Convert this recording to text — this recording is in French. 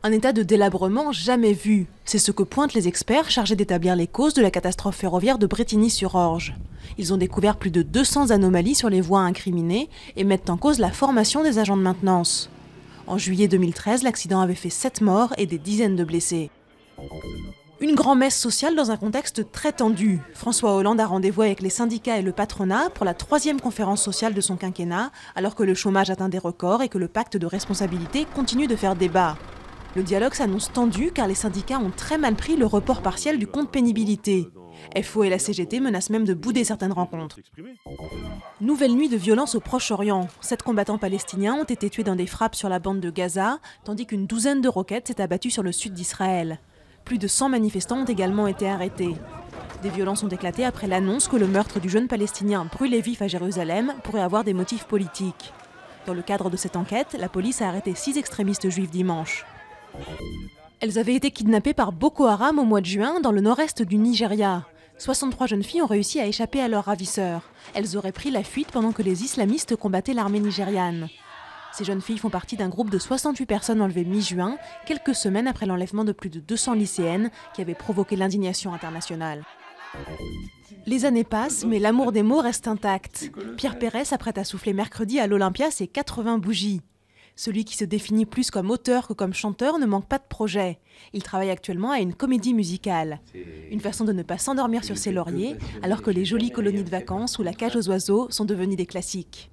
Un état de délabrement jamais vu. C'est ce que pointent les experts chargés d'établir les causes de la catastrophe ferroviaire de Brétigny-sur-Orge. Ils ont découvert plus de 200 anomalies sur les voies incriminées et mettent en cause la formation des agents de maintenance. En juillet 2013, l'accident avait fait 7 morts et des dizaines de blessés. Une grand-messe sociale dans un contexte très tendu. François Hollande a rendez-vous avec les syndicats et le patronat pour la 3e conférence sociale de son quinquennat, alors que le chômage atteint des records et que le pacte de responsabilité continue de faire débat. Le dialogue s'annonce tendu car les syndicats ont très mal pris le report partiel du compte pénibilité. FO et la CGT menacent même de bouder certaines rencontres. Nouvelle nuit de violence au Proche-Orient. 7 combattants palestiniens ont été tués dans des frappes sur la bande de Gaza, tandis qu'une douzaine de roquettes s'est abattue sur le sud d'Israël. Plus de 100 manifestants ont également été arrêtés. Des violences ont éclaté après l'annonce que le meurtre du jeune Palestinien brûlé vif à Jérusalem pourrait avoir des motifs politiques. Dans le cadre de cette enquête, la police a arrêté 6 extrémistes juifs dimanche. Elles avaient été kidnappées par Boko Haram au mois de juin dans le nord-est du Nigeria. 63 jeunes filles ont réussi à échapper à leurs ravisseurs. Elles auraient pris la fuite pendant que les islamistes combattaient l'armée nigériane. Ces jeunes filles font partie d'un groupe de 68 personnes enlevées mi-juin, quelques semaines après l'enlèvement de plus de 200 lycéennes qui avait provoqué l'indignation internationale. Les années passent, mais l'amour des mots reste intact. Pierre Perret s'apprête à souffler mercredi à l'Olympia ses 80 bougies. Celui qui se définit plus comme auteur que comme chanteur ne manque pas de projet. Il travaille actuellement à une comédie musicale. Une façon de ne pas s'endormir sur ses lauriers, alors que les jolies colonies de vacances ou la cage aux oiseaux sont devenues des classiques.